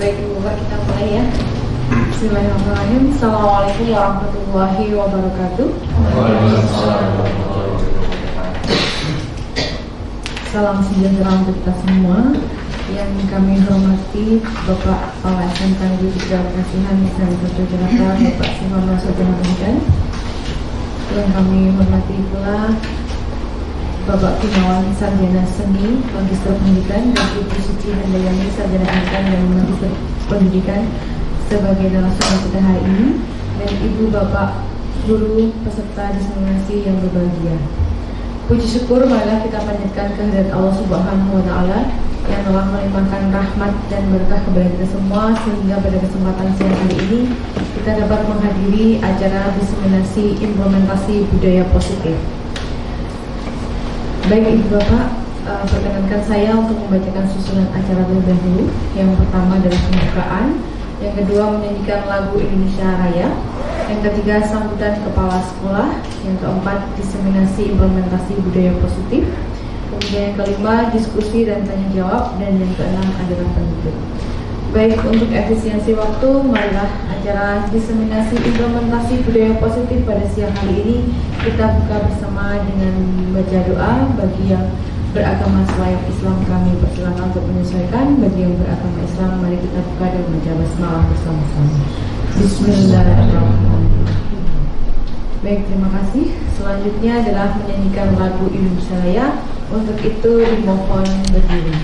Baik Ibu Bapak, kita mulai ya. Bismillahirrahmanirrahim. Assalamualaikum warahmatullahi wabarakatuh. Salam sejahtera untuk kita semua. Yang kami hormati Bapak Kepala SMK Negeri 3 Kasihan Santri Jakarta, Bapak Suharno Soejarno. Yang kami hormati pula Bapak Gunawan Sarjana Seni Magister Pendidikan dan Ibu Suci Handayani Sarjana Pendidikan dan Magister Pendidikan sebagai narasumber kita hari ini, dan Ibu Bapak Guru peserta diseminasi yang berbahagia. Puji syukur marilah kita panjatkan kehadirat Allah Subhanahu wa Ta'ala yang telah melimpahkan rahmat dan berkah kepada kita semua, sehingga pada kesempatan siang hari ini kita dapat menghadiri acara diseminasi implementasi budaya positif. Baik Ibu Bapak, perkenankan saya untuk membacakan susunan acara terlebih dahulu. Yang pertama adalah pembukaan, yang kedua menyanyikan lagu Indonesia Raya, yang ketiga sambutan kepala sekolah, yang keempat diseminasi implementasi budaya positif, kemudian yang kelima diskusi dan tanya jawab, dan yang keenam adalah penutup. Baik, untuk efisiensi waktu, marilah acara diseminasi implementasi budaya positif pada siang hari ini kita buka bersama dengan membaca doa. Bagi yang beragama selain Islam kami persilakan untuk menyesuaikan. Bagi yang beragama Islam, mari kita buka dan membaca basmalah bersama-sama. Bismillahirrahmanirrahim. Baik, terima kasih. Selanjutnya adalah menyanyikan lagu Indonesia Raya. Untuk itu dimohon berdiri.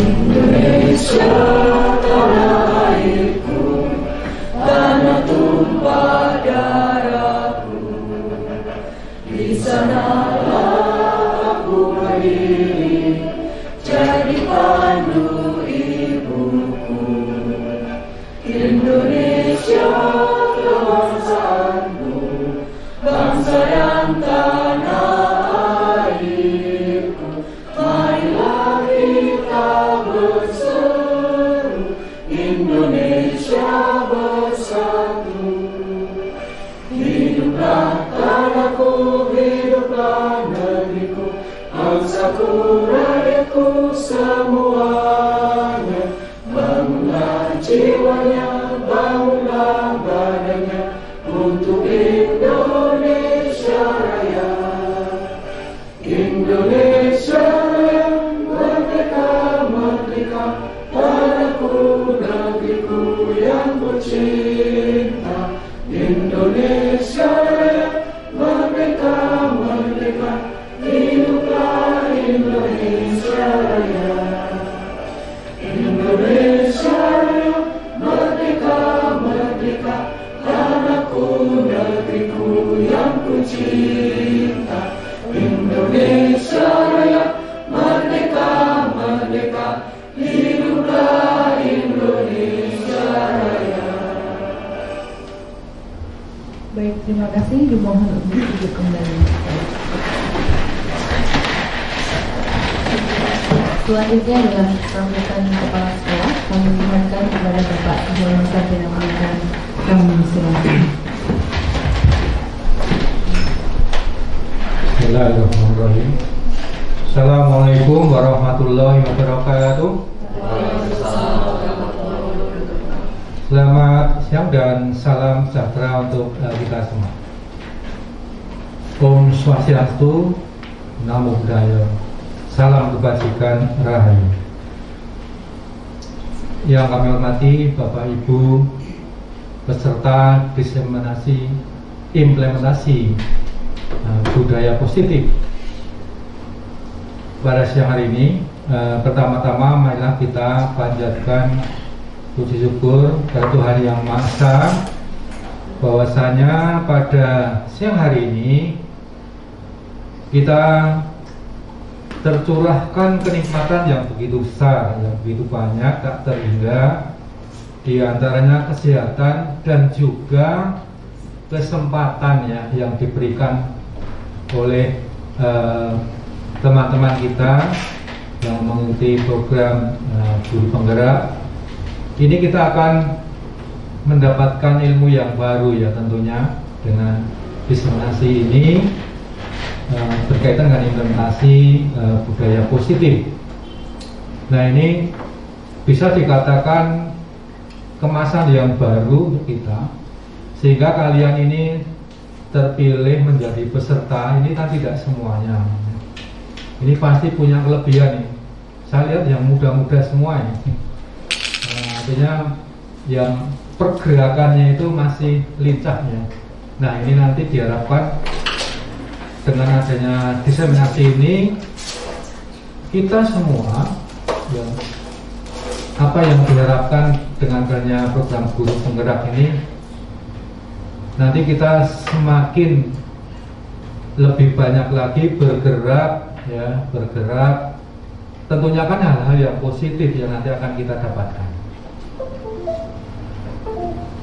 Indonesia tanah airku, tanah tumpah darahku, di sanalah aku berdiri, jadi pandu ibuku. Indonesia kebangsaanku, bangsa dan tanah airku, marilah kita berseru, Indonesia bersatu. Hiduplah tanahku, hiduplah negeriku, bangsaku, rakyatku semuanya. Bangunlah jiwanya, bangunlah badannya untuk Indonesia Raya. Indonesia Raya, merdeka, merdeka, tanahku, negeriku yang kucinta. Indonesia Raya, merdeka, merdeka, hiduplah Indonesia Raya. Indonesia Raya, merdeka, merdeka, tanahku, negeriku yang kucinta. Indonesia Raya, merdeka, merdeka, hiduplah Indonesia Raya. Baik, terima kasih. Dimohon untuk duduk kembali. Selanjutnya adalah sambutan kepala sekolah. Kami mohonkan kepada Bapak Suharno Sarjana Pendidikan, kami silakan. Bismillahirrahmanirrahim. Assalamualaikum warahmatullahi wabarakatuh. Selamat siang dan salam sejahtera untuk kita semua. Om Swastiastu, Namo Buddhaya, salam kebajikan rahayu. Yang kami hormati Bapak Ibu peserta diseminasi implementasi budaya positif pada siang hari ini. Pertama-tama marilah kita panjatkan puji syukur pada Tuhan Yang Maha Esa, bahwasanya pada siang hari ini kita tercurahkan kenikmatan yang begitu besar, yang begitu banyak, tak terhingga. Di antaranya kesehatan dan juga kesempatan ya yang diberikan oleh teman-teman kita yang mengikuti program guru penggerak. Ini kita akan mendapatkan ilmu yang baru ya tentunya, dengan diseminasi ini berkaitan dengan implementasi budaya positif. Nah, ini bisa dikatakan kemasan yang baru untuk kita, sehingga kalian ini terpilih menjadi peserta ini kan tidak semuanya. Ini pasti punya kelebihan nih. Saya lihat yang muda-muda semua ini. Artinya yang pergerakannya itu masih lincah ya. Nah, ini nanti diharapkan dengan adanya diseminasi ini kita semua ya, apa yang diharapkan dengan adanya program guru penggerak ini, nanti kita semakin lebih banyak lagi bergerak ya, bergerak. Tentunya kan hal-hal yang positif yang nanti akan kita dapatkan.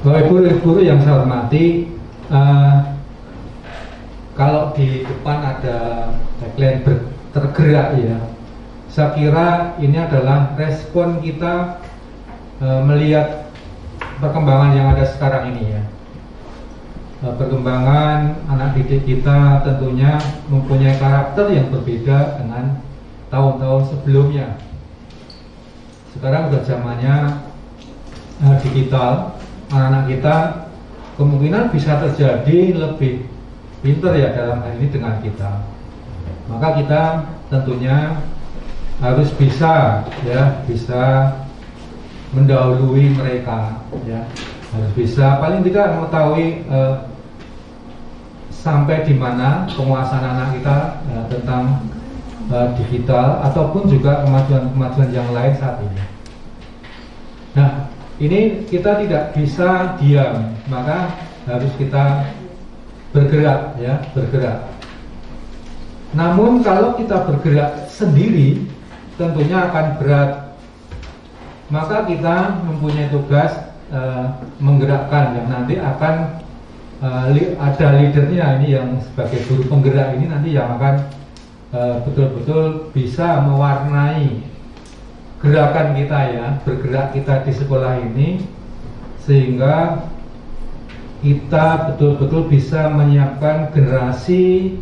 Bapak Ibu guru yang saya hormati, kalau di depan ada tagline tergerak ya, saya kira ini adalah respon kita melihat perkembangan yang ada sekarang ini ya. Perkembangan anak didik kita tentunya mempunyai karakter yang berbeda dengan tahun-tahun sebelumnya. Sekarang sudah zamannya digital, anak-anak kita kemungkinan bisa terjadi lebih pintar ya dalam hal ini dengan kita. Maka kita tentunya harus bisa ya, bisa mendahului mereka ya, harus bisa paling tidak mengetahui sampai di mana penguasaan anak kita tentang digital ataupun juga kemajuan-kemajuan yang lain saat ini. Nah, ini kita tidak bisa diam, maka harus kita bergerak ya, bergerak. Namun kalau kita bergerak sendiri tentunya akan berat. Maka kita mempunyai tugas menggerakkan yang nanti akan ada leadernya ini yang sebagai guru penggerak ini nanti yang akan betul-betul bisa mewarnai gerakan kita ya, bergerak kita di sekolah ini, sehingga kita betul-betul bisa menyiapkan generasi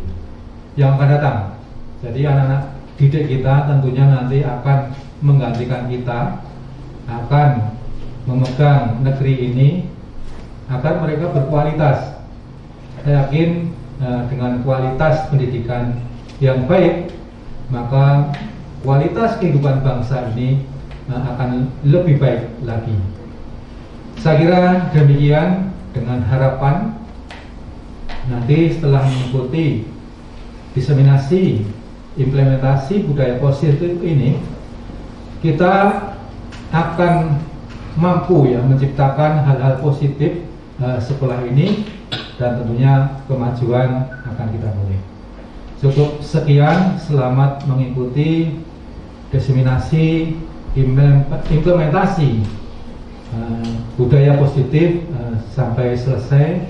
yang akan datang. Jadi anak-anak didik kita tentunya nanti akan menggantikan kita, akan memegang negeri ini agar mereka berkualitas. Saya yakin dengan kualitas pendidikan yang baik, maka kualitas kehidupan bangsa ini akan lebih baik lagi. Saya kira demikian, dengan harapan nanti setelah mengikuti diseminasi implementasi budaya positif ini, kita akan mampu ya menciptakan hal-hal positif sekolah ini, dan tentunya kemajuan akan kita boleh. Cukup sekian, selamat mengikuti diseminasi implementasi budaya positif sampai selesai,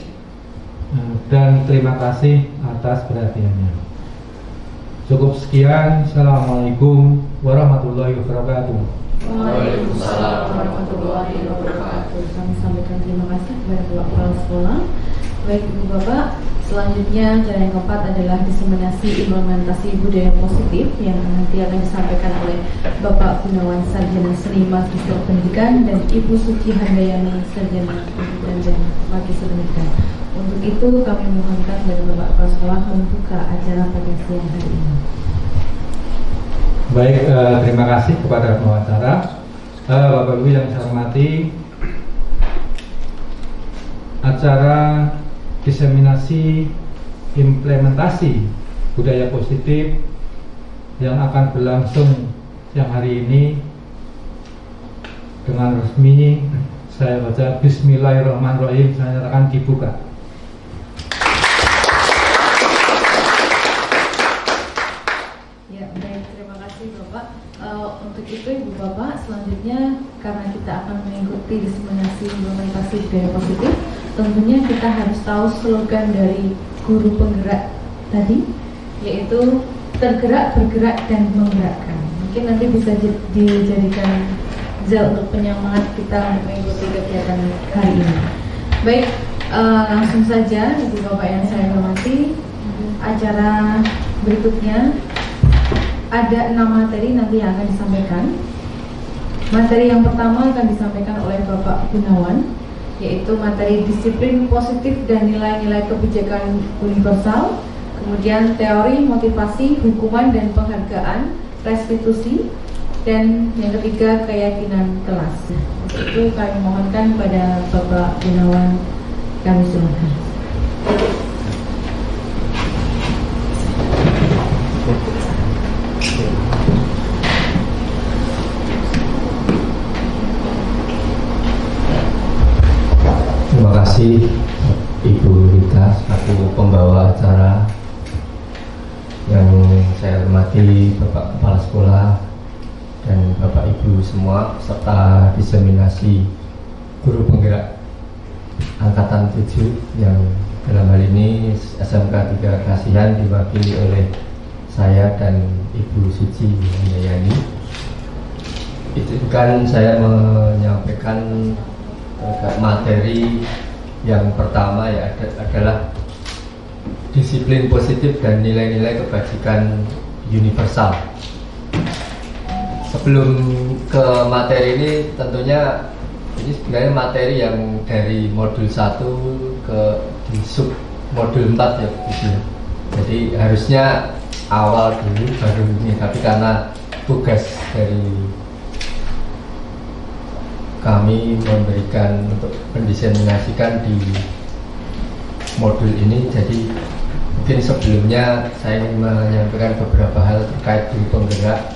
dan terima kasih atas perhatiannya. Cukup sekian, assalamualaikum warahmatullahi wabarakatuh. Waalaikumsalam warahmatullahi wabarakatuh. Kami sampaikan terima kasih kepada Bapak Kepala Sekolah. Baik Ibu Bapak, selanjutnya cara yang keempat adalah diseminasi implementasi budaya positif yang nanti akan disampaikan oleh Bapak Gunawan Sarjana Seni Magister Pendidikan dan Ibu Suci Handayani Sarjana Pendidikan dan Magister Pendidikan. Untuk itu kami mohonkan dari Bapak Kepala Sekolah membuka acara pada siang hari ini. Baik, terima kasih kepada pengacara. Bapak Ibu yang saya hormati, acara diseminasi implementasi budaya positif yang akan berlangsung siang hari ini dengan resmi saya baca Bismillahirrahmanirrahim, saya nyatakan dibuka. Ya, baik, terima kasih Bapak. Untuk itu Ibu Bapak, selanjutnya karena kita akan mengikuti diseminasi implementasi budaya positif, tentunya kita harus tahu slogan dari guru penggerak tadi, yaitu tergerak, bergerak, dan menggerakkan. Mungkin nanti bisa dijadikan untuk penyemangat kita untuk mengikuti kegiatan hari ini. Baik, Langsung saja Ibu Bapak yang saya hormati, acara berikutnya ada 6 materi nanti yang akan disampaikan. Materi yang pertama akan disampaikan oleh Bapak Gunawan, yaitu materi disiplin positif dan nilai-nilai kebijakan universal, kemudian teori, motivasi, hukuman dan penghargaan, restitusi, dan yang ketiga keyakinan kelas. Untuk itu kami mohonkan pada Bapak Gunawan, kami silakan. Terima kasih Ibu Rita selaku pembawa acara. Yang saya hormati Bapak Kepala Sekolah dan Bapak Ibu semua, serta diseminasi guru penggerak Angkatan 7 yang dalam hal ini SMK 3 Kasihan diwakili oleh saya dan Ibu Suci Yayani. Izinkan saya menyampaikan materi yang pertama adalah disiplin positif dan nilai-nilai kebajikan universal. Sebelum ke materi ini, tentunya ini sebenarnya materi yang dari modul 1 ke di sub modul 4 ya begitu ya. Jadi harusnya awal dulu baru ini, tapi karena tugas dari kami memberikan untuk mendiseminasikan di modul ini, jadi mungkin sebelumnya saya ingin menyampaikan beberapa hal terkait guru penggerak.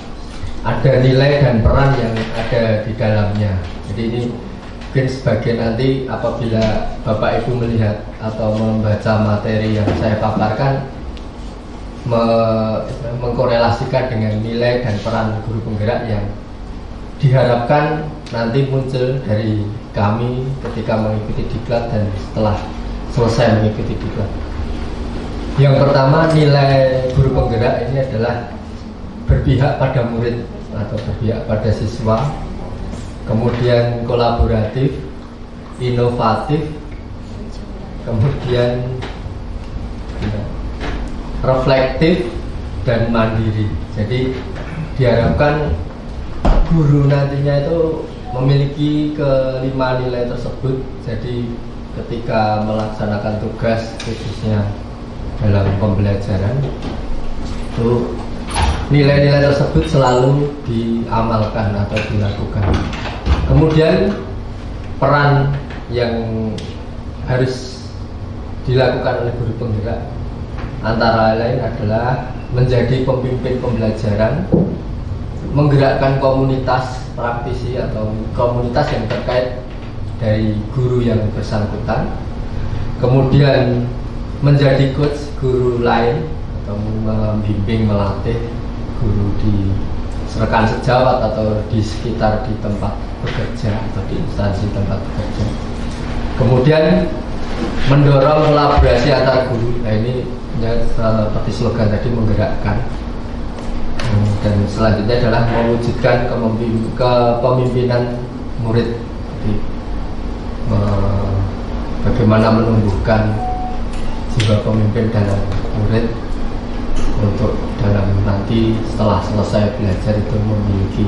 Ada nilai dan peran yang ada di dalamnya. Jadi ini mungkin sebagian nanti apabila Bapak Ibu melihat atau membaca materi yang saya paparkan, mengkorelasikan dengan nilai dan peran guru penggerak yang diharapkan nanti muncul dari kami ketika mengikuti diklat dan setelah selesai mengikuti diklat. Yang pertama, nilai guru penggerak ini adalah berpihak pada murid atau berpihak pada siswa, kemudian kolaboratif, inovatif, kemudian reflektif dan mandiri. Jadi diharapkan guru nantinya itu memiliki kelima nilai tersebut. Jadi ketika melaksanakan tugas khususnya dalam pembelajaran itu nilai-nilai tersebut selalu diamalkan atau dilakukan. Kemudian peran yang harus dilakukan oleh guru penggerak antara lain adalah menjadi pemimpin pembelajaran, menggerakkan komunitas praktisi atau komunitas yang terkait dari guru yang bersangkutan, kemudian menjadi coach guru lain atau membimbing melatih guru di rekan sejawat atau di sekitar di tempat bekerja atau di instansi tempat bekerja. Kemudian mendorong kolaborasi antar guru. Nah ini ya, seperti slogan tadi, menggerakkan. Dan selanjutnya adalah mewujudkan kepemimpinan murid. Jadi, bagaimana menumbuhkan jiwa pemimpin dalam murid untuk dalam nanti setelah selesai belajar itu memiliki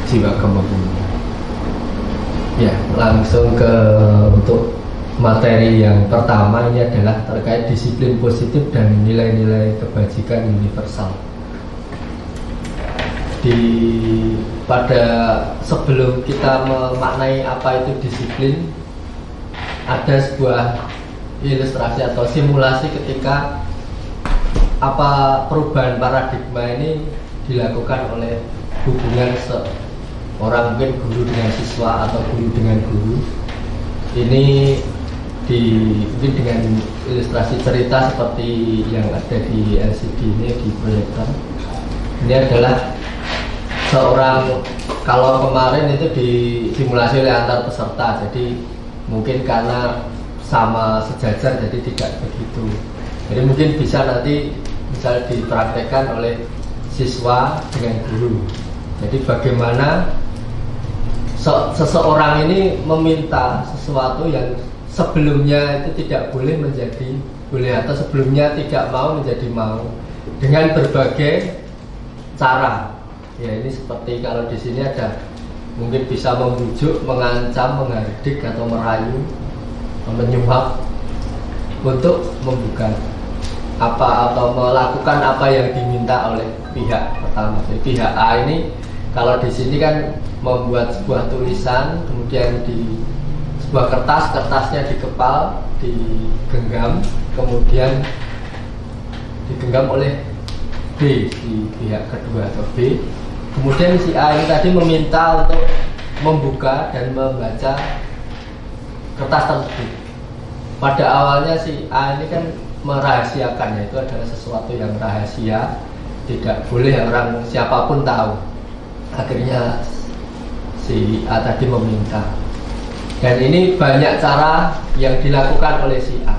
jiwa kepemimpinan. Ya, langsung ke untuk materi yang pertama, ini adalah terkait disiplin positif dan nilai-nilai kebajikan universal. Pada sebelum kita memaknai apa itu disiplin, ada sebuah ilustrasi atau simulasi ketika apa perubahan paradigma ini dilakukan oleh hubungan seorang mungkin guru dengan siswa atau guru dengan guru. Ini mungkin dengan ilustrasi cerita seperti yang ada di LCD ini, di proyektor. Ini adalah seorang, kalau kemarin itu disimulasi oleh antar peserta, jadi mungkin karena sama sejajar jadi tidak begitu. Jadi mungkin bisa nanti misal dipraktekkan oleh siswa dengan guru. Jadi bagaimana seseorang ini meminta sesuatu yang sebelumnya itu tidak boleh menjadi boleh, atau sebelumnya tidak mau menjadi mau, dengan berbagai cara. Ya, ini seperti kalau di sini ada mungkin bisa membujuk, mengancam, menghardik atau merayu, menyuap untuk membuka apa atau melakukan apa yang diminta oleh pihak pertama. Jadi pihak A ini kalau di sini kan membuat sebuah tulisan, kemudian di sebuah kertasnya dikepal, digenggam, kemudian digenggam oleh B di pihak kedua atau B. Kemudian si A ini tadi meminta untuk membuka dan membaca kertas tersebut. Pada awalnya si A ini kan merahasiakan, yaitu adalah sesuatu yang rahasia, tidak boleh orang siapapun tahu. Akhirnya si A tadi meminta, dan ini banyak cara yang dilakukan oleh si A.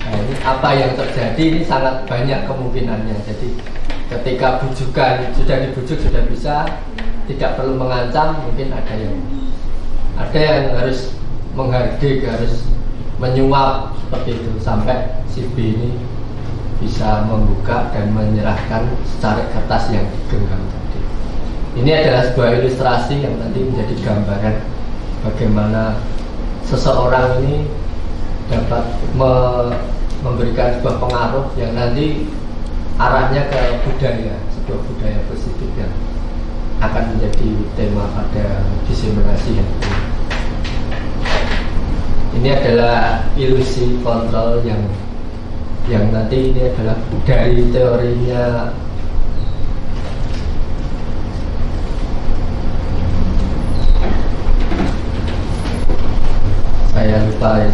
Nah, ini apa yang terjadi ini sangat banyak kemungkinannya. Jadi ketika bujukan sudah dibujuk, sudah bisa, tidak perlu mengancam, mungkin ada yang harus menghardik, harus menyuap seperti itu, sampai si B ini bisa membuka dan menyerahkan secari kertas yang digenggam tadi. Ini adalah sebuah ilustrasi yang nanti menjadi gambaran bagaimana seseorang ini dapat memberikan sebuah pengaruh yang nanti arahnya ke budaya, sebuah budaya positif yang akan menjadi tema pada diseminasi yang ini. Ini adalah ilusi kontrol yang nanti ini adalah dari teorinya saya lupa,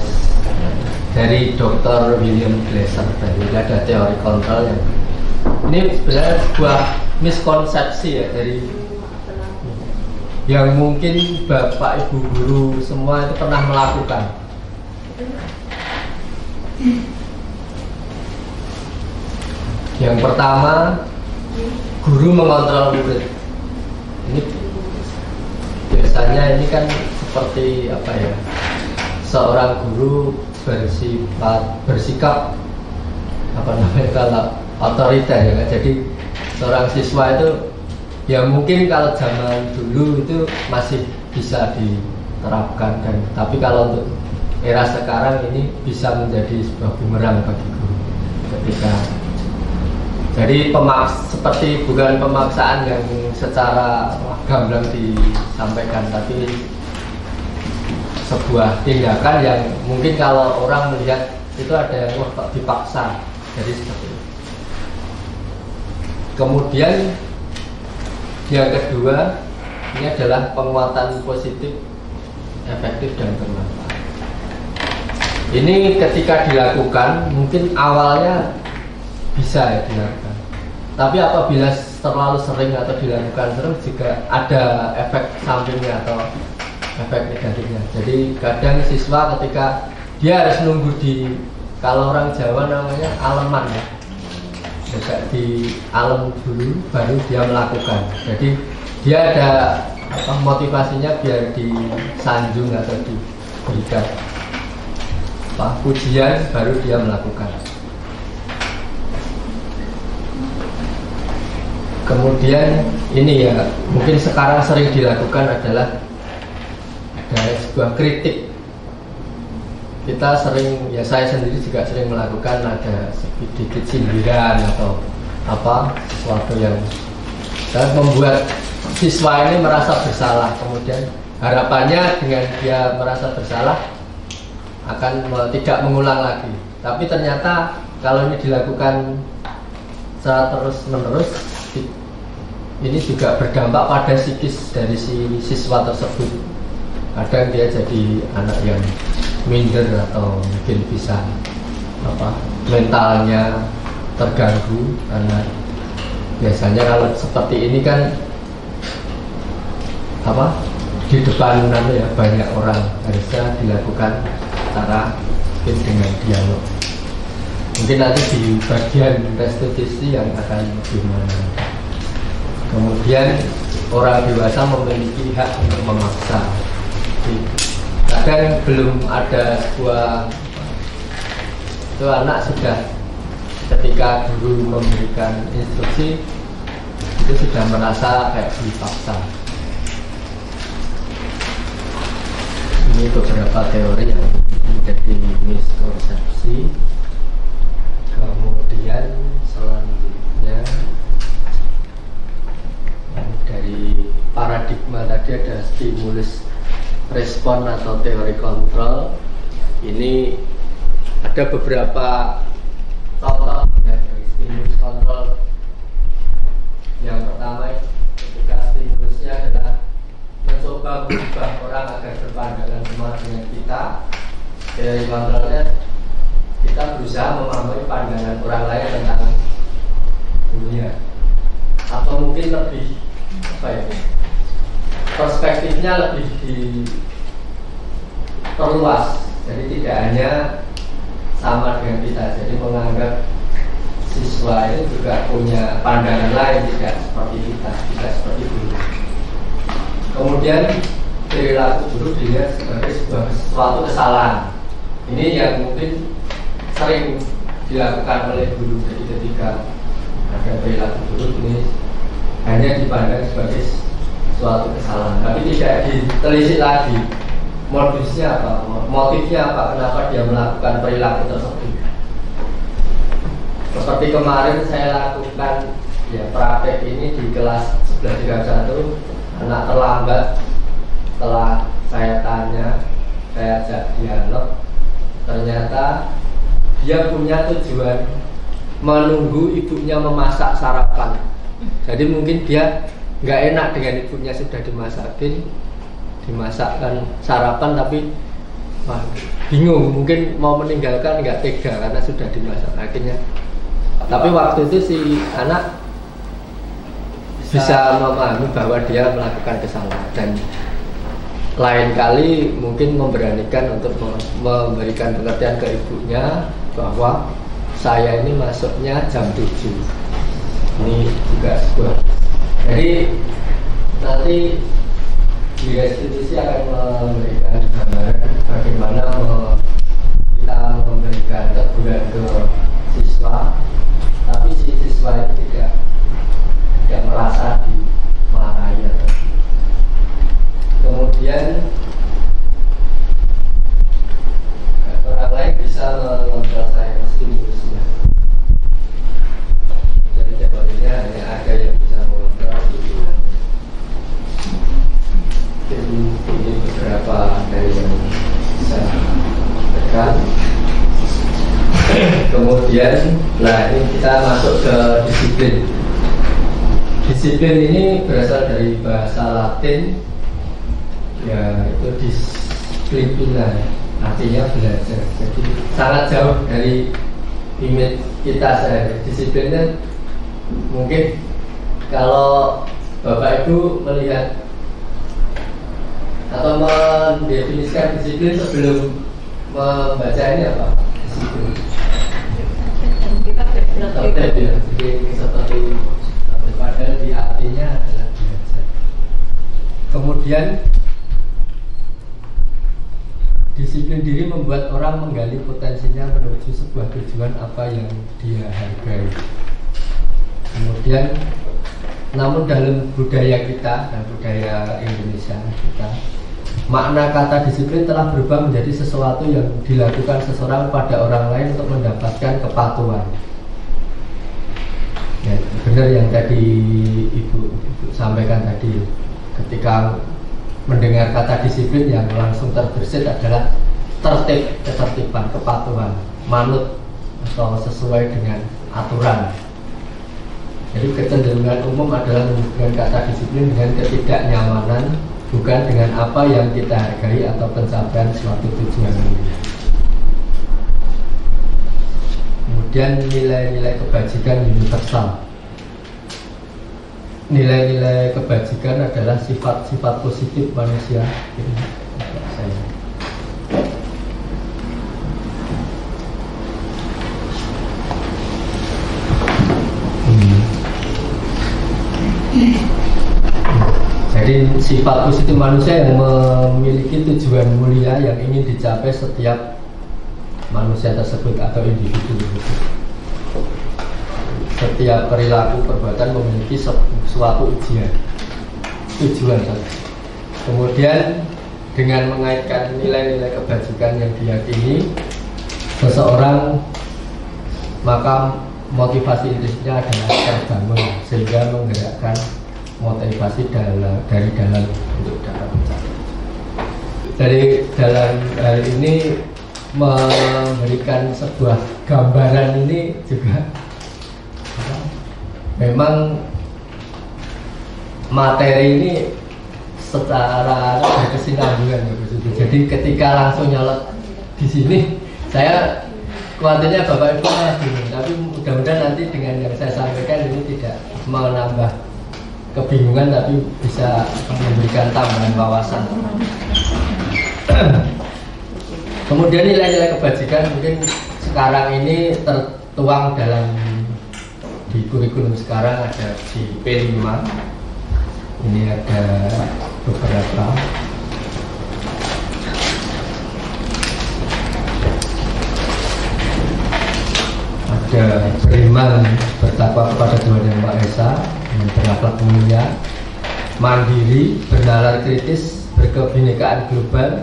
dari Dr. William Glasser. Tadi ada teori kontrol yang ini sebenarnya sebuah miskonsepsi ya, dari yang mungkin bapak ibu guru semua itu pernah melakukan. Yang pertama, guru mengontrol murid. Ini biasanya ini kan seperti apa ya, seorang guru bersikap apa namanya, kalau otoriter ya kan. Jadi seorang siswa itu ya mungkin kalau zaman dulu itu masih bisa diterapkan, dan tapi kalau untuk era sekarang ini bisa menjadi sebuah bumerang bagi guru ketika jadi seperti bukan pemaksaan yang secara gamblang disampaikan, tapi sebuah tindakan yang mungkin kalau orang melihat itu ada yang wah kok dipaksa, jadi seperti itu. Kemudian yang kedua, ini adalah penguatan positif, efektif dan bermanfaat. Ini ketika dilakukan mungkin awalnya bisa ya dilakukan, tapi apabila terlalu sering atau dilakukan terus juga ada efek sampingnya atau efek negatifnya. Jadi kadang siswa ketika dia harus nunggu di, kalau orang Jawa namanya aleman ya, di alam dulu baru dia melakukan. Jadi dia ada motivasinya biar disanjung atau diberikan pujian baru dia melakukan. Kemudian ini ya mungkin sekarang sering dilakukan adalah ada sebuah kritik. Kita sering, ya saya sendiri juga sering melakukan, ada sedikit sindiran atau apa sesuatu yang membuat siswa ini merasa bersalah. Kemudian harapannya dengan dia merasa bersalah akan tidak mengulang lagi. Tapi ternyata kalau ini dilakukan secara terus menerus, ini juga berdampak pada psikis dari si siswa tersebut. Kadang dia jadi anak yang minder atau mungkin bisa mentalnya terganggu, karena biasanya kalau seperti ini kan di depan ya banyak orang, harusnya dilakukan cara mungkin dengan dialog. Mungkin nanti di bagian restitusi yang akan gimana. Kemudian orang dewasa memiliki hak untuk memaksa. Kadang belum ada sebuah itu anak sudah ketika guru memberikan instruksi itu sudah merasa kayak dipaksa. Ini beberapa teori yang menjadi miskonsepsi. Kemudian selanjutnya dari paradigma tadi ada stimulus respon atau teori kontrol. Ini ada beberapa contoh ya dari stimulus kontrol. Yang pertama, ketika stimulusnya adalah mencoba mengubah orang agar berpandangan sama dengan kita. Teori kontrolnya kita berusaha memahami pandangan orang lain tentang dunia, atau mungkin lebih apa ya, perspektifnya lebih diperluas. Jadi tidak hanya sama dengan kita, jadi menganggap siswa ini juga punya pandangan lain, tidak seperti kita, tidak seperti guru. Kemudian perilaku guru dilihat sebagai suatu kesalahan. Ini yang mungkin sering dilakukan oleh guru. Jadi ketika ada perilaku guru ini hanya dipandang sebagai suatu kesalahan, tapi tidak ditelisik lagi modusnya apa, motifnya apa, kenapa dia melakukan perilaku tersebut. Seperti kemarin saya lakukan ya praktek ini di kelas 1131, anak terlambat. Setelah saya tanya, saya ajak dialog, ternyata dia punya tujuan menunggu ibunya memasak sarapan. Jadi mungkin dia nggak enak dengan ibunya sudah dimasakkan sarapan, tapi bingung, mungkin mau meninggalkan nggak tega karena sudah dimasak akhirnya. Tapi waktu itu si anak bisa memahami bahwa dia melakukan kesalahan, dan lain kali mungkin memberanikan untuk memberikan pengertian ke ibunya bahwa saya ini masuknya jam 7. Ini juga sebuah. Jadi nanti di restitusi akan memberikan gambaran bagaimana kita memberikan teguran ke siswa, tapi si siswa itu tidak merasa dimarahi. Kemudian orang lain bisa mengontrol saya stimulusnya. Jadi teorinya hanya ada yang bisa mengontrol stimulusnya. Ini beberapa dari yang bisa tekan. Kemudian, ini kita masuk ke disiplin. Disiplin ini berasal dari bahasa Latin, ya itu disiplina, artinya belajar. Jadi sangat jauh dari image kita sehari. Disiplinnya mungkin kalau Bapak Ibu melihat atau mendefinisikan disiplin sebelum membaca ini apa? Disiplin. Tertib ya, jadi seperti padahal di artinya adalah belajar. Kemudian disiplin diri membuat orang menggali potensinya menuju sebuah tujuan apa yang dia hargai. Kemudian, namun dalam budaya kita dan budaya Indonesia kita, makna kata disiplin telah berubah menjadi sesuatu yang dilakukan seseorang pada orang lain untuk mendapatkan kepatuhan. Ya, benar yang tadi Ibu sampaikan tadi, ketika mendengar kata disiplin yang langsung terbersit adalah tertib, ketertiban, kepatuhan, manut atau sesuai dengan aturan. Jadi kecenderungan umum adalah menghubungkan kata disiplin dengan ketidaknyamanan, bukan dengan apa yang kita hargai atau pencapaian suatu tujuan ini. Kemudian nilai-nilai kebajikan universal. Nilai-nilai kebajikan adalah sifat-sifat positif manusia. sifat positif manusia yang memiliki tujuan mulia yang ingin dicapai setiap manusia tersebut atau individu tersebut. Setiap perilaku perbuatan memiliki suatu tujuan saja. Kemudian dengan mengaitkan nilai-nilai kebajikan yang diyakini seseorang, maka motivasi intrinsiknya adalah terbangun sehingga menggerakkan motivasi dari dalam untuk dapat mencapai. Dari dalam hal ini memberikan sebuah gambaran ini juga memang materi ini secara berkesinambungan ya, jadi ketika langsung nyolot di sini saya khawatirnya Bapak Ibu malah bingung, tapi mudah-mudahan nanti dengan yang saya sampaikan ini tidak menambah kebingungan tapi bisa memberikan tambahan wawasan. Kemudian nilai-nilai kebajikan mungkin sekarang ini tertuang dalam di kurikulum sekarang ada di P5. Ini ada beberapa. Ada beriman bertakwa kepada Tuhan Yang Maha Esa, berakhlak mulia, mandiri, bernalar kritis, berkebinekaan global,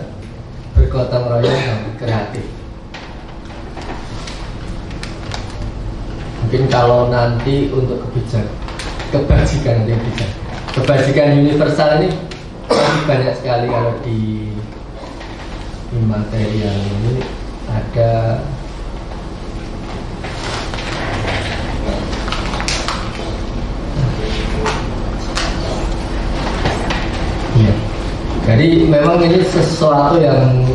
bergotong royong, dan kreatif. Mungkin kalau nanti untuk kebajikan yang bisa, kebajikan universal ini masih banyak sekali. Kalau di materi yang ini ada ya. Jadi memang ini sesuatu yang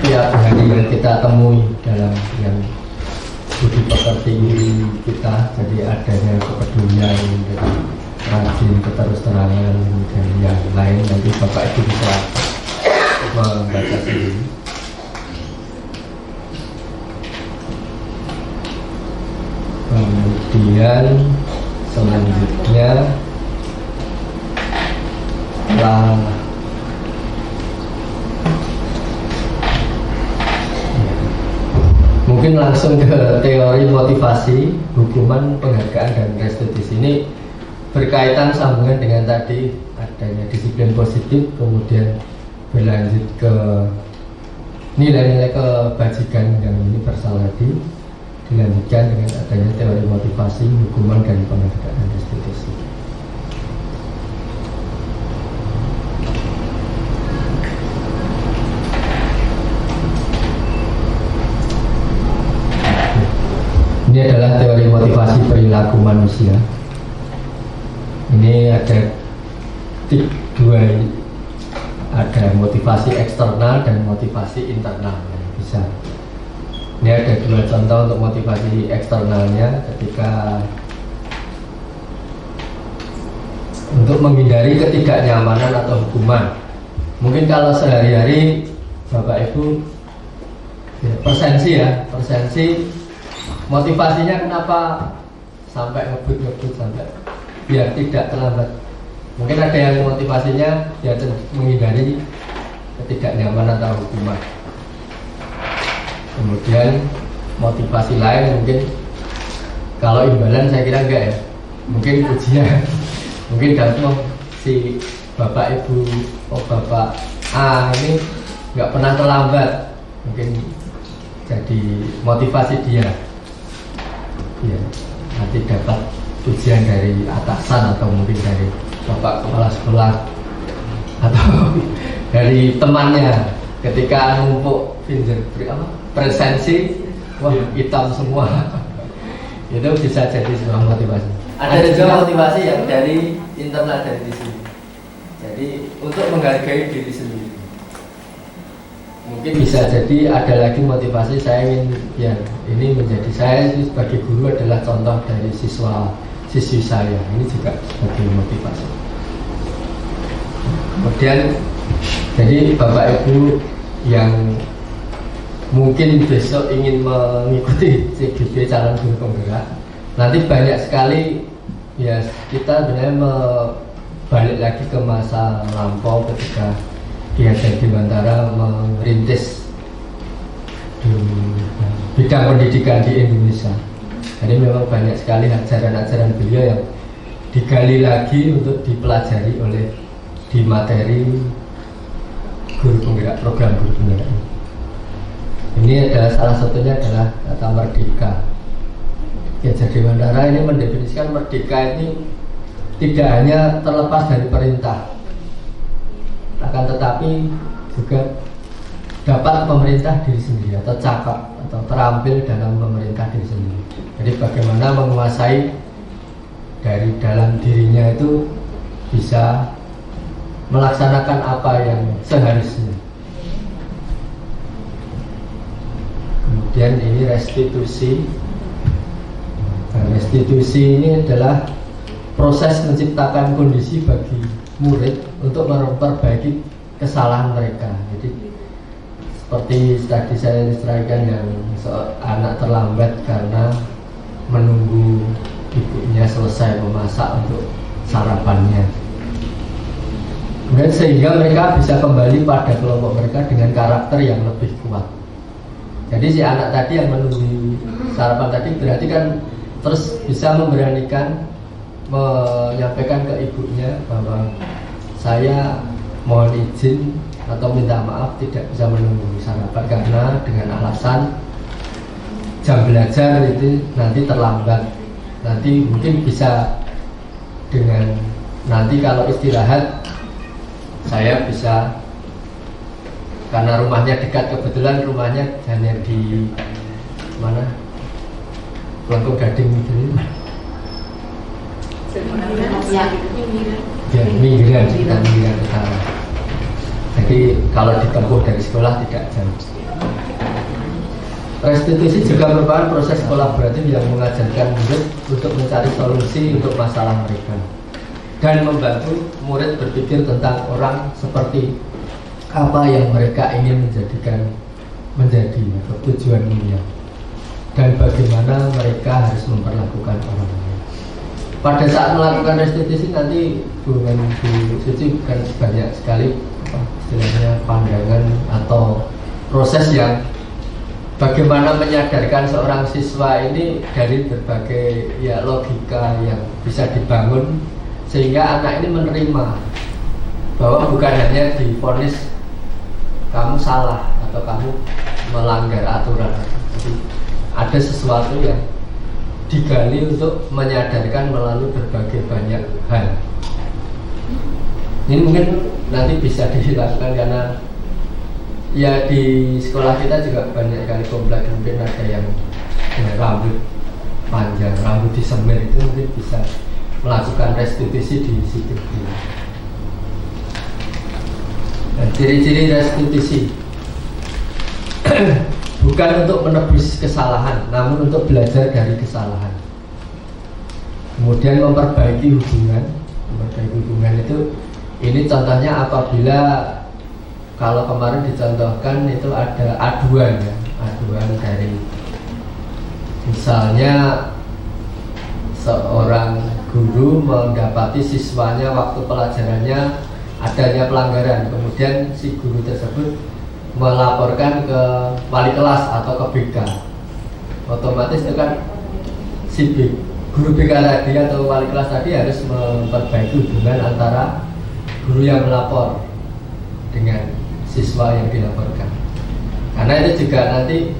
tiap hari yang kita temui dalam yang budi pekerti kita. Jadi adanya kepedulian, jadi rajin, keterus-terangan, dan yang lain nanti Bapak Ibu bisa membaca sendiri. Kemudian selanjutnya mungkin langsung ke teori motivasi, hukuman, penghargaan, dan restitusi. Ini berkaitan sambungan dengan tadi adanya disiplin positif, kemudian berlanjut ke nilai-nilai kebajikan yang universal tadi, dilanjutkan dengan adanya teori motivasi, hukuman, dan penghargaan, dan restitusi. Ini adalah teori motivasi perilaku manusia. Ini ada dua, ada motivasi eksternal dan motivasi internal yang bisa. Ini ada dua contoh untuk motivasi eksternalnya, ketika untuk menghindari ketidaknyamanan atau hukuman. Mungkin kalau sehari-hari Bapak Ibu ya, persensi motivasinya kenapa sampai ngebut sampai biar tidak terlambat. Mungkin ada yang motivasinya dia menghindari ketidaknyamanan atau hukuman. Kemudian motivasi lain mungkin kalau imbalan saya kira enggak ya. Mungkin ujian. Mungkin gantung si Bapak Ibu, Bapak ini nggak pernah terlambat. Mungkin jadi motivasi dia. Ya, nanti dapat ujian dari atasan atau mungkin dari bapak kepala sekolah atau dari temannya ketika numpuk presensi, wah hitam semua. Itu bisa jadi sebuah motivasi. Ada juga motivasi yang dari internal dari sini. Jadi untuk menghargai diri sendiri. Mungkin bisa jadi ada lagi motivasi saya ingin ya ini menjadi saya sebagai guru adalah contoh dari siswi saya, ini juga sebagai motivasi. Kemudian jadi Bapak Ibu yang mungkin besok ingin mengikuti CGP calon guru penggerak, nanti banyak sekali ya kita sebenarnya balik lagi ke masa lampau ketika Ki Hajar Dewantara merintis di bidang pendidikan di Indonesia. Jadi memang banyak sekali ajaran-ajaran beliau yang digali lagi untuk dipelajari oleh di materi guru penggerak, program guru penggerak. Ini adalah salah satunya adalah kata merdeka. Ki Hajar Dewantara ini mendefinisikan merdeka ini tidak hanya terlepas dari perintah, akan tetapi juga dapat memerintah diri sendiri atau cakap atau terampil dalam memerintah diri sendiri. Jadi bagaimana menguasai dari dalam dirinya itu bisa melaksanakan apa yang seharusnya. Kemudian ini restitusi. Nah, restitusi ini adalah proses menciptakan kondisi bagi murid untuk memperbaiki kesalahan mereka. Jadi seperti tadi saya ilustrasikan yang anak terlambat karena menunggu ibunya selesai memasak untuk sarapannya. Kemudian sehingga mereka bisa kembali pada kelompok mereka dengan karakter yang lebih kuat. Jadi si anak tadi yang menunggu sarapan tadi berarti kan terus bisa memberanikan menyampaikan ke ibunya bahwa saya mohon izin atau minta maaf tidak bisa menunggu sarapan karena dengan alasan jam belajar itu nanti terlambat. Nanti mungkin bisa dengan nanti kalau istirahat saya bisa, karena rumahnya dekat, kebetulan rumahnya hanya di mana, Lengkung Gading itu ya, minggiran, sekitar minggiran utara. Jadi kalau ditempuh dari sekolah tidak jauh. Restitusi juga merupakan proses kolaboratif yang mengajarkan murid untuk mencari solusi untuk masalah mereka dan membantu murid berpikir tentang orang seperti apa yang mereka ingin menjadi atau tujuan mulia dan bagaimana mereka harus memperlakukan orang lain. Pada saat melakukan restitusi nanti hubungan Bu Suci kan banyak sekali istilahnya pandangan atau proses yang bagaimana menyadarkan seorang siswa ini dari berbagai logika yang bisa dibangun sehingga anak ini menerima bahwa bukan hanya divonis kamu salah atau kamu melanggar aturan, jadi ada sesuatu yang digali untuk menyadarkan melalui berbagai banyak hal. Ini mungkin nanti bisa dilakukan karena ya di sekolah kita juga banyak kali komplek, mungkin ada yang dengan rambut panjang, rambut disemir, itu mungkin bisa melakukan restitusi di situ. Nah, ciri-ciri restitusi bukan untuk menebus kesalahan, namun untuk belajar dari kesalahan. Kemudian memperbaiki hubungan. Memperbaiki hubungan itu, ini contohnya apabila kalau kemarin dicontohkan itu ada aduan ya, aduan dari misalnya seorang guru mendapati siswanya waktu pelajarannya adanya pelanggaran, kemudian si guru tersebut melaporkan ke wali kelas atau ke BK. Otomatis itu kan si guru BK tadi atau wali kelas tadi harus memperbaiki hubungan antara guru yang melapor dengan siswa yang dilaporkan. Karena itu juga nanti,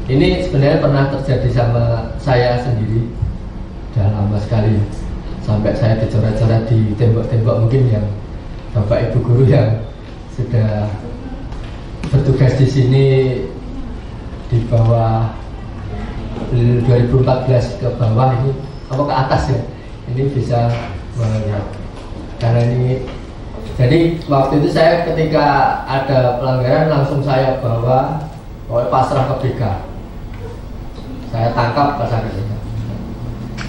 ini sebenarnya pernah terjadi sama saya sendiri, sudah lama sekali, sampai saya dicoret-coret di tembok-tembok mungkin yang bapak ibu guru yang sudah bertugas di sini di bawah 2014 ke bawah ini apa ke atas ya, ini bisa melihat. Karena ini jadi waktu itu saya ketika ada pelanggaran langsung saya bawa pasrah ke BK, saya tangkap pasrah ke BK.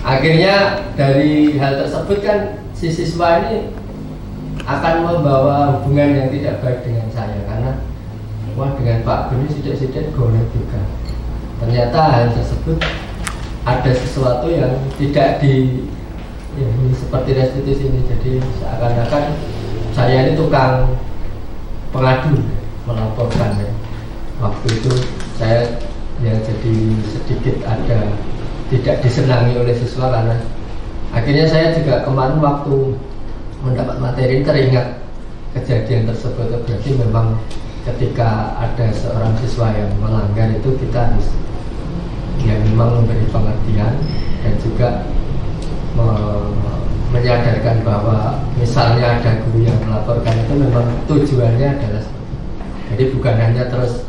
Akhirnya dari hal tersebut kan si siswa ini akan membawa hubungan yang tidak baik dengan saya karena wah dengan Pak Guru sidik-sidik golek juga. Ternyata hal tersebut ada sesuatu yang tidak Ya, ini seperti restitusi ini, jadi seakan-akan saya ini tukang pengadu melaporkan ya. Waktu itu saya ya jadi sedikit ada tidak disenangi oleh siswa karena akhirnya saya juga kemarin waktu mendapat materi teringat kejadian tersebut. Berarti memang ketika ada seorang siswa yang melanggar itu kita harus ya memang memberi pengertian dan juga menyadarkan bahwa misalnya ada guru yang melaporkan itu memang tujuannya adalah seperti itu. Jadi bukan hanya terus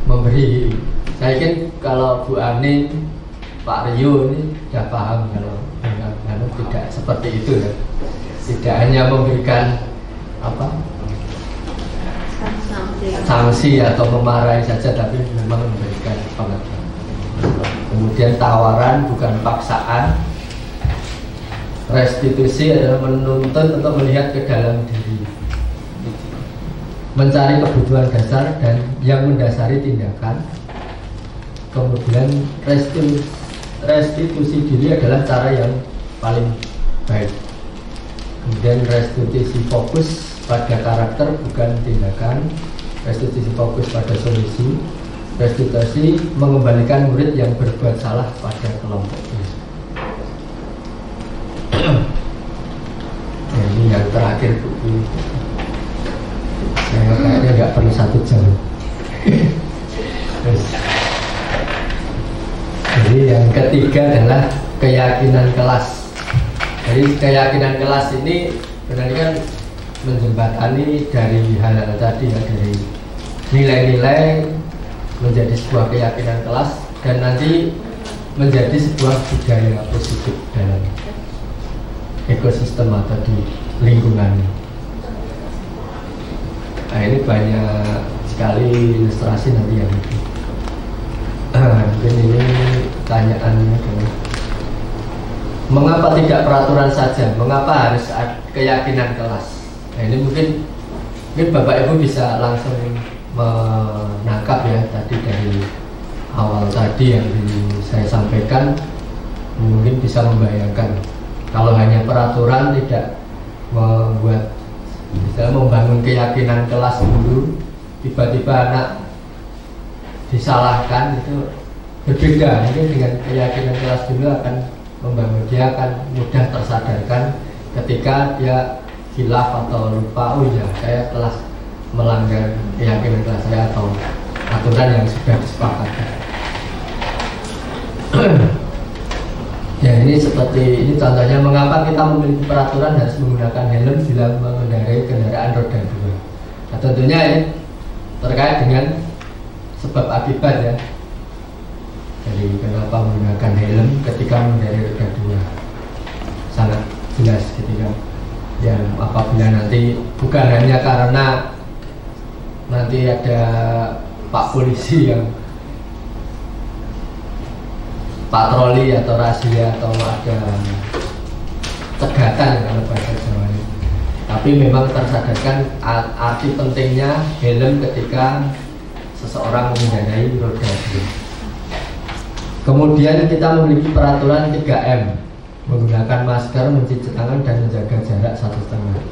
memberi. Saya yakin kalau Bu Ani, Pak Rio ini sudah paham kalau tidak seperti itu ya. Tidak hanya memberikan apa sanksi atau memarahi saja, tapi memang memberikan pengertian. Kemudian tawaran bukan paksaan. Restitusi adalah menuntut untuk melihat ke dalam diri, mencari kebutuhan dasar dan yang mendasari tindakan. Kemudian restitusi diri adalah cara yang paling baik. Kemudian restitusi fokus pada karakter bukan tindakan. Restitusi fokus pada solusi. Restitusi mengembalikan murid yang berbuat salah pada kelompoknya. Ya, ini yang terakhir buku. Saya kayaknya nggak perlu 1 jam. Jadi yang ketiga adalah keyakinan kelas. Jadi keyakinan kelas ini benar kan menjembatani dari hal-hal tadi ya, dari nilai-nilai menjadi sebuah keyakinan kelas dan nanti menjadi sebuah budaya positif dalam ekosistem atau di lingkungan. Nah ini banyak sekali ilustrasi nanti yang itu. Mungkin ini pertanyaannya adalah mengapa tidak peraturan saja? Mengapa harus keyakinan kelas? Nah ini mungkin Bapak Ibu bisa langsung menangkap ya tadi dari awal tadi yang saya sampaikan, mungkin bisa membayangkan kalau hanya peraturan tidak membuat misalnya membangun keyakinan kelas dulu, tiba-tiba anak disalahkan itu berbeda. Mungkin dengan keyakinan kelas dulu akan membangun, dia akan mudah tersadarkan ketika dia khilaf atau lupa, oh ya saya telah melanggar keyakinan kelas saya atau aturan yang sudah disepakati. Ya ini seperti ini contohnya mengapa kita memiliki peraturan harus menggunakan helm bila mengendarai kendaraan roda 2. Nah, tentunya ini terkait dengan sebab akibat ya. Jadi kenapa menggunakan helm ketika mengendarai roda 2 sangat jelas ketika yang apabila nanti bukan hanya karena nanti ada Pak Polisi yang patroli atau razia atau ada cegatan kalau bahasa Jawa ini, tapi memang tersadarkan arti pentingnya helm ketika seseorang mengendarai roda 2. Kemudian kita memiliki peraturan 3M, menggunakan masker, mencuci tangan dan menjaga jarak 1,5.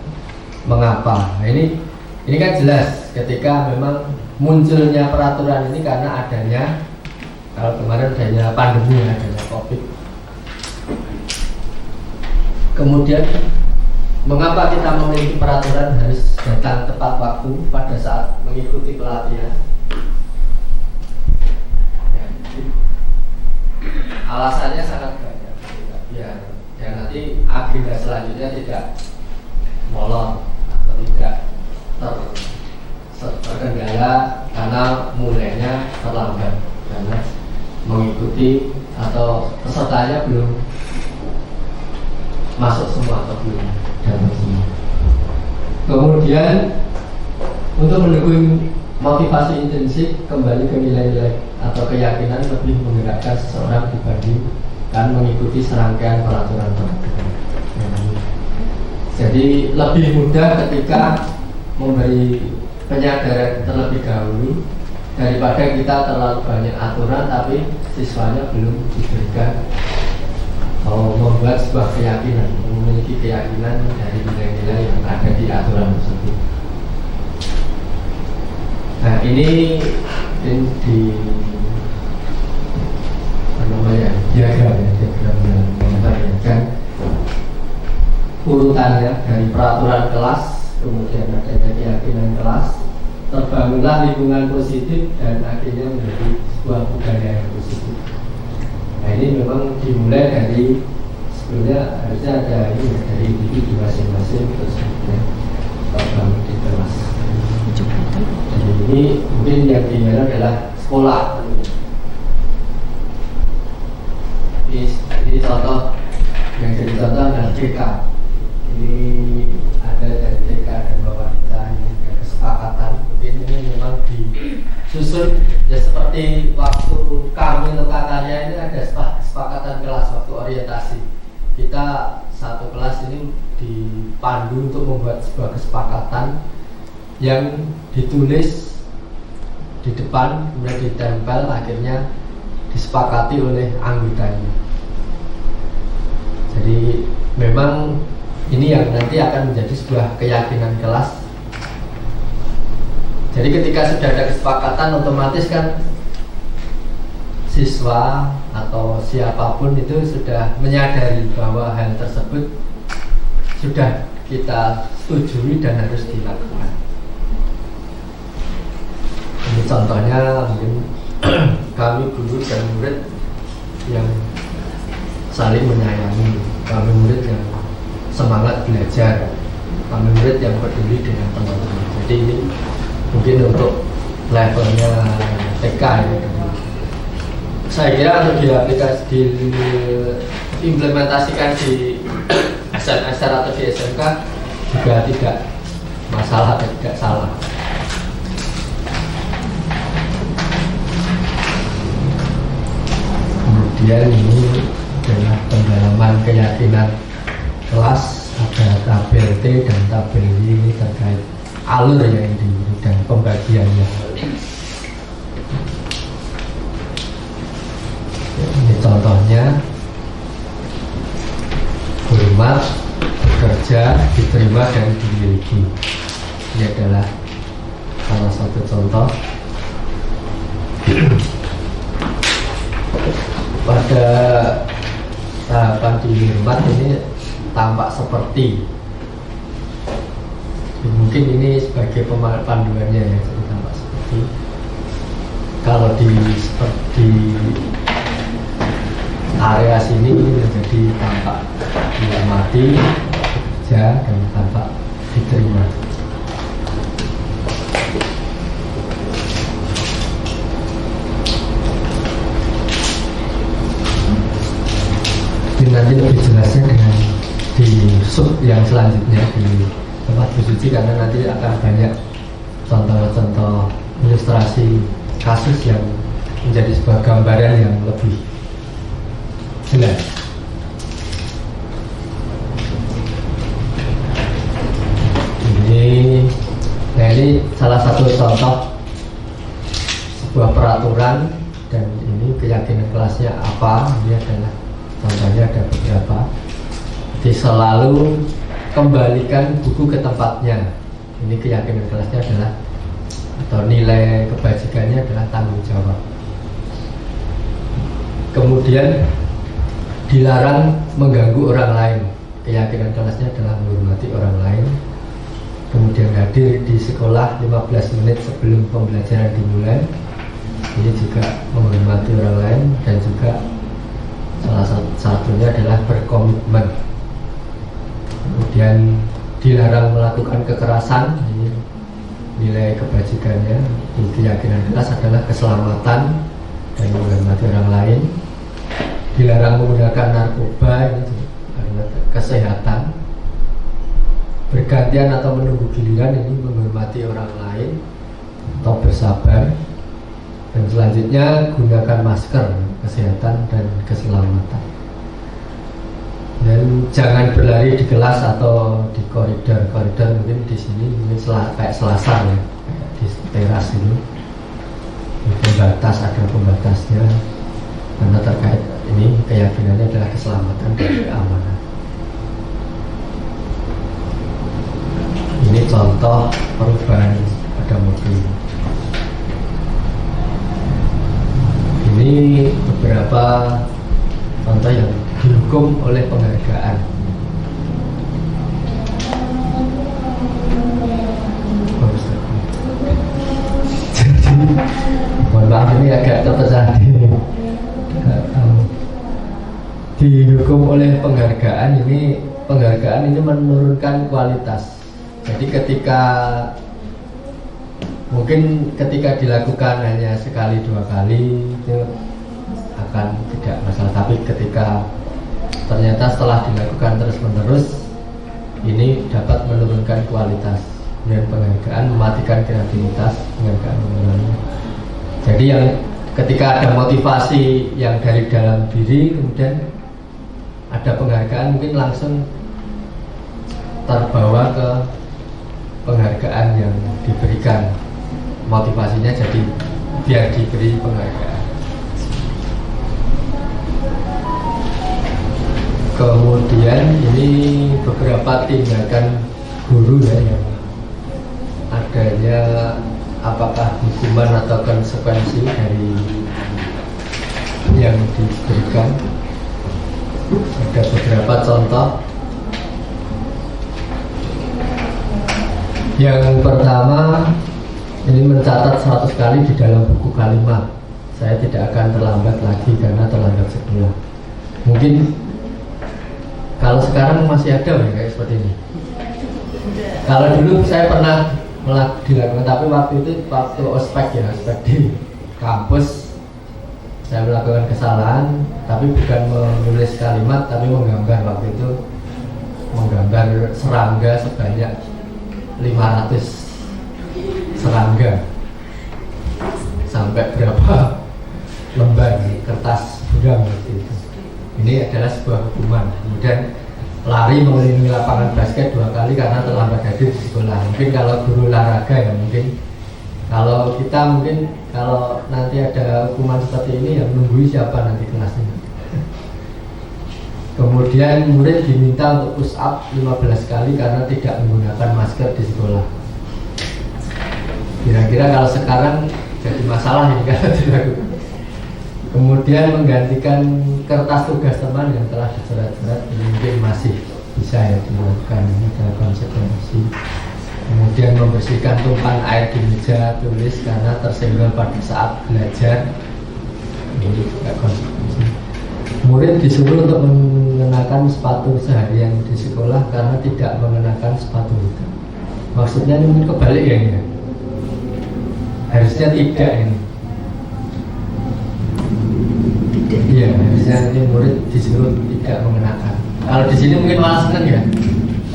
Mengapa? Nah, ini kan jelas ketika memang munculnya peraturan ini karena adanya, kalau kemarin adanya pandemi, adanya COVID. Kemudian mengapa kita memiliki peraturan harus datang tepat waktu pada saat mengikuti pelatihan? Alasannya sangat banyak. Ya nanti agenda selanjutnya tidak molor atau tidak terkendala karena mulainya terlambat karena mengikuti atau pesertanya belum masuk semua atau belum datang semua. Kemudian untuk mendukung motivasi intensif kembali ke nilai-nilai atau keyakinan lebih menggerakkan seseorang dibandingkan mengikuti serangkaian peraturan-peraturan. Jadi lebih mudah ketika memberi penyadaran terlebih dahulu daripada kita terlalu banyak aturan tapi siswanya belum diberikan membuat sebuah keyakinan, memiliki keyakinan dari nilai-nilai yang ada di aturan tersebut. Nah ini di diagram yang memperlihatkan urutannya dari peraturan kelas, kemudian adanya keyakinan kelas, terbangunlah lingkungan positif dan akhirnya menjadi sebuah budaya yang positif. Nah ini memang dimulai dari sebelumnya harusnya ada ini dari individu masing-masing terus kemudian terbangun di kelas. Jadi ini mungkin yang dimana adalah sekolah. Ini contoh yang jadi contoh adalah TK. Ini ada dari TK dan wanita, ini ada kesepakatan. Mungkin ini memang disusun ya seperti waktu kami lokakarya ini ada kesepakatan kelas waktu orientasi. Kita satu kelas ini dipandu untuk membuat sebuah kesepakatan yang ditulis di depan kemudian ditempel akhirnya disepakati oleh anggotanya. Jadi memang ini yang nanti akan menjadi sebuah keyakinan kelas. Jadi ketika sudah ada kesepakatan otomatis kan siswa atau siapapun itu sudah menyadari bahwa hal tersebut sudah kita setujui dan harus dilakukan. Ini contohnya mungkin kami guru dan murid yang saling menyayangi, kami murid yang semangat belajar, kami murid yang peduli dengan teman-teman. Jadi ini mungkin untuk levelnya TK ini. Saya kira untuk diimplementasikan di SMSR atau di SMK juga tidak masalah atau tidak salah. Kemudian ini adalah pendalaman keyakinan kelas, ada tabel T dan tabel Y ini terkait alur yang ini dan pembagiannya. Ini contohnya: hormat, bekerja, diterima dan dimiliki. Ini adalah salah satu contoh. Pada tahapan di hormat ini tampak seperti, mungkin ini sebagai panduannya ya, jadi tampak seperti kalau seperti area sini menjadi tampak dihormati, bekerja dan tampak diterima. Nanti lebih jelasnya dengan di sub yang selanjutnya di tempat bersuci, karena nanti akan banyak contoh-contoh ilustrasi kasus yang menjadi sebuah gambaran yang lebih jelas. Ini salah satu contoh sebuah peraturan dan ini keyakinan kelasnya apa. Ini adalah contohnya, ada beberapa. Jadi selalu kembalikan buku ke tempatnya. Ini keyakinan kelasnya adalah, atau nilai kebajikannya adalah tanggung jawab. Kemudian dilarang mengganggu orang lain. Keyakinan kelasnya adalah menghormati orang lain. Kemudian hadir di sekolah 15 menit sebelum pembelajaran dimulai. Ini juga menghormati orang lain, dan juga salah satunya adalah berkomitmen. Kemudian dilarang melakukan kekerasan. Ini nilai kebajikannya di keyakinan kelas adalah keselamatan dan menghormati orang lain. Dilarang menggunakan narkoba, ini karena kesehatan. Bergantian atau menunggu giliran, ini menghormati orang lain atau bersabar. Dan selanjutnya gunakan masker, kesehatan dan keselamatan. Dan jangan berlari di kelas atau di koridor. Koridor mungkin di sini mungkin kayak selasar ya, kayak di teras ini. Pembatas, ada pembatasnya, karena terkait ini keyakinannya adalah keselamatan dan keamanan. Ini contoh perubahan pada mobil. Ini beberapa contoh yang dihukum oleh penghargaan. Jadi, mohon maaf ini agak terpecah. Dihukum oleh penghargaan ini menurunkan kualitas. Jadi mungkin ketika dilakukan hanya sekali dua kali itu akan tidak masalah, tapi ketika ternyata setelah dilakukan terus menerus ini dapat menurunkan kualitas. Dan penghargaan mematikan kreativitas, penghargaan mengurangi. Jadi yang ketika ada motivasi yang dari dalam diri, kemudian ada penghargaan, mungkin langsung terbawa ke penghargaan yang diberikan. Motivasinya jadi biar diberi penghargaan. Kemudian ini beberapa tindakan guru ya, yang adanya apakah hukuman atau konsekuensi dari yang diberikan. Ada beberapa contoh. Yang pertama, ini mencatat 100 kali di dalam buku kalimat. Saya tidak akan terlambat lagi karena terlambat sekolah. Mungkin kalau sekarang masih ada kayak seperti ini. Kalau dulu saya pernah dilakukan, tapi waktu itu waktu ospek ya, ospek di kampus, saya melakukan kesalahan, tapi bukan menulis kalimat, tapi menggambar. Waktu itu menggambar serangga sebanyak 500 serangga, sampai berapa lembar kertas buram itu. Ini adalah sebuah hukuman. Kemudian lari mengelilingi lapangan basket 2 kali karena terlambat hadir di sekolah. Mungkin kalau guru olahraga ya, mungkin kalau kita mungkin kalau nanti ada hukuman seperti ini yang menunggui siapa nanti kelasnya. Kemudian murid diminta untuk push up 15 kali karena tidak menggunakan masker di sekolah. Kira-kira kalau sekarang jadi masalah ini kalau dilakukan. Kemudian menggantikan kertas tugas teman yang telah dicoret-coret, mungkin masih bisa ya dilakukan, ini adalah konsekuensi. Kemudian membersihkan tumpahan air di meja tulis karena tersenggol pada saat belajar, ini juga konsekuensi. Murid disuruh untuk mengenakan sepatu seharian di sekolah karena tidak mengenakan sepatu hitam. Maksudnya ini mungkin kebalik ya ini. Harusnya tidak ini. Iya, harusnya ini murid disuruh tidak mengenakan. Kalau di sini mungkin malah seneng ya.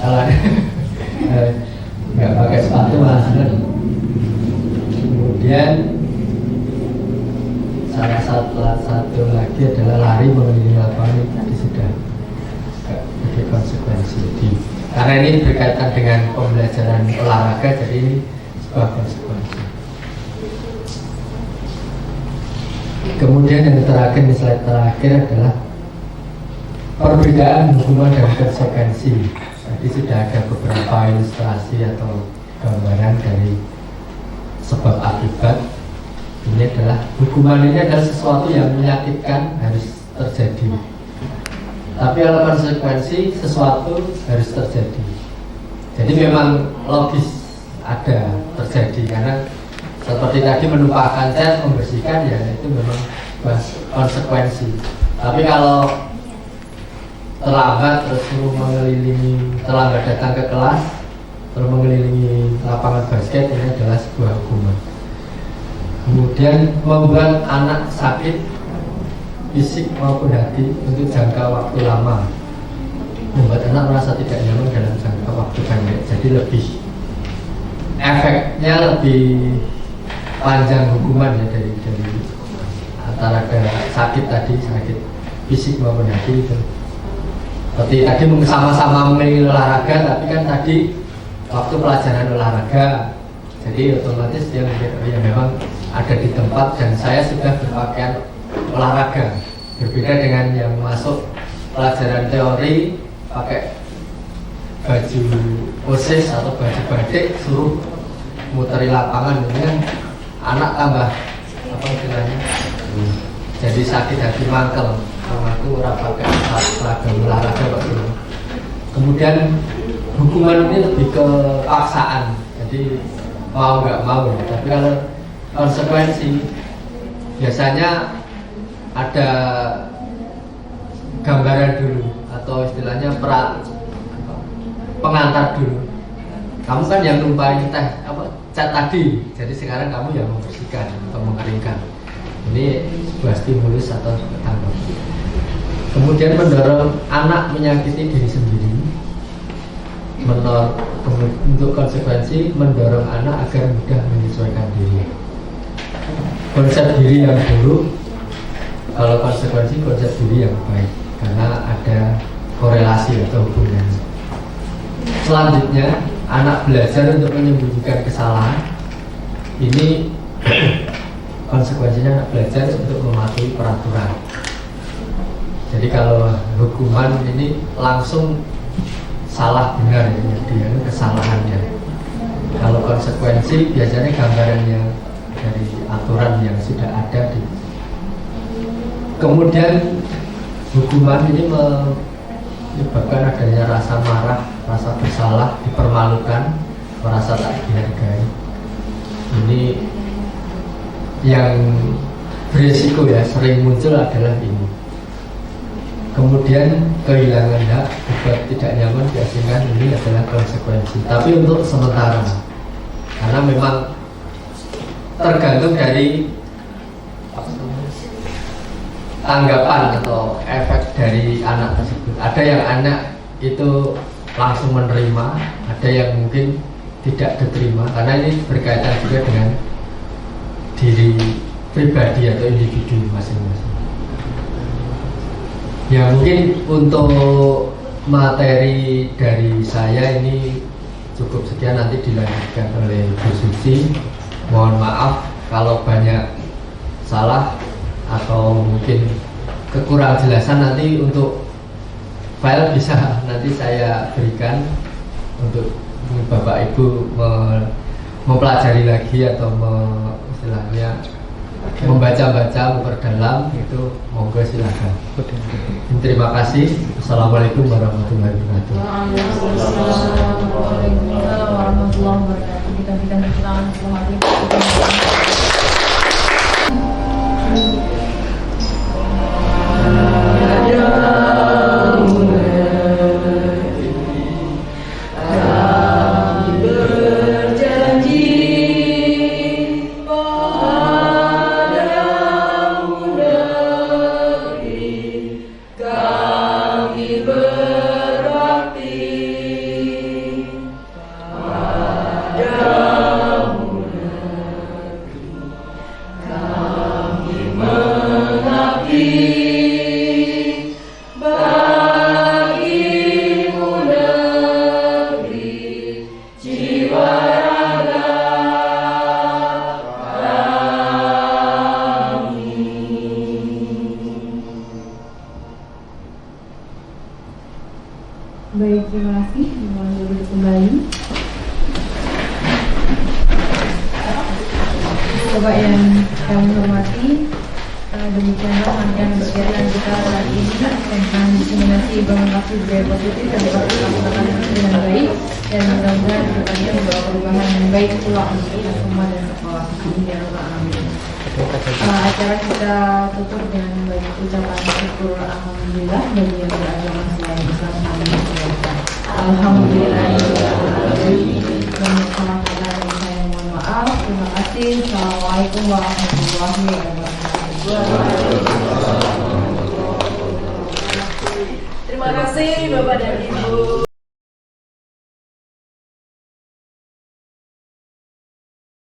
Kalau nggak pakai sepatu malah seneng. Kemudian salah satu lagi adalah lari mengelilingi lapangan, tadi sudah ada konsekuensi. Karena ini berkaitan dengan pembelajaran olahraga, jadi ini sebuah konsekuensi. Kemudian yang terakhir, di slide terakhir adalah perbedaan hukuman dan konsekuensi. Tadi sudah ada beberapa ilustrasi atau gambaran dari sebab akibat. Ini adalah hukuman, ini adalah sesuatu yang menyakitkan harus terjadi. Tapi kalau konsekuensi sesuatu harus terjadi. Jadi memang logis ada terjadi, karena seperti tadi menumpahkan cat, membersihkan ya itu memang konsekuensi. Tapi kalau terlambat terus terlambat datang ke kelas, terus mengelilingi lapangan basket, ini adalah sebuah hukuman. Kemudian membuat anak sakit fisik maupun hati untuk jangka waktu lama, membuat anak merasa tidak nyaman dalam jangka waktu pendek. Jadi efeknya lebih panjang hukuman ya, dari antara sakit tadi, sakit fisik maupun hati itu. Seperti tadi sama-sama mengelilingi olahraga, tapi kan tadi waktu pelajaran olahraga, jadi otomatis dia ya memang ada di tempat dan saya sudah berpakaian olahraga, berbeda dengan yang masuk pelajaran teori pakai baju OSIS atau baju batik, suruh muteri lapangan, ini kan anak tambah apa istilahnya, jadi sakit hati mangkel. Aku ora pakai seragam olahraga Pak Guru. Kemudian hukuman ini lebih ke paksaan, jadi mau nggak mau. Tapi kalau konsekuensi biasanya ada gambaran dulu atau istilahnya pengantar dulu. Kamu kan yang numpahin cat tadi, jadi sekarang kamu yang membersihkan atau mengeringkan. Ini sebuah stimulus atau tanggung. Kemudian mendorong anak menyakiti diri sendiri. Untuk konsekuensi mendorong anak agar mudah menyesuaikan diri. Konsep diri yang buruk, kalau konsekuensi konsep diri yang baik, karena ada korelasi atau hubungan. Selanjutnya, anak belajar untuk menyembunyikan kesalahan. Ini konsekuensinya anak belajar untuk mematuhi peraturan. Jadi kalau hukuman ini langsung salah benar ya, dia kesalahannya. Kalau konsekuensi biasanya gambarannya dari aturan yang sudah ada di. Kemudian hukuman ini menyebabkan adanya rasa marah, rasa bersalah, dipermalukan, merasa tak dihargai. Ini yang berisiko ya, sering muncul adalah ini. Kemudian kehilangan hak, dibuat tidak nyaman, diasingkan, ini adalah konsekuensi. Tapi untuk sementara, karena memang tergantung dari tanggapan atau efek dari anak tersebut. Ada yang anak itu langsung menerima, ada yang mungkin tidak diterima, karena ini berkaitan juga dengan diri pribadi atau individu masing-masing. Ya mungkin untuk materi dari saya ini cukup sekian, nanti dilanjutkan oleh Bu Suci. Mohon maaf kalau banyak salah atau mungkin kekurang jelasan. Nanti untuk file bisa nanti saya berikan untuk Bapak Ibu mempelajari lagi atau istilahnya membaca-baca, memperdalam, itu monggo silakan. Terima kasih. Assalamualaikum warahmatullahi wabarakatuh. Waalaikumsalam warahmatullahi wabarakatuh. Kita silakan selamat Baik, terima kasih. Mohon duduk kembali. Bapak yang kami hormati, demikianlah rangkaian kegiatan kita hari ini tentang diseminasi implementasi budaya positif dan dapat dilaksanakan dengan baik, dan mudah-mudahan kedepannya membawa perubahan yang baik pula untuk kita semua dan sekolah. Acara kita tutup dengan banyak ucapan syukur alhamdulillah bagi yang beragama selain Islam. Alhamdulillah. Banyak salah kata dan saya mohon maaf. Terima kasih. Assalamualaikum warahmatullahi wabarakatuh. Terima kasih Bapak dan Ibu.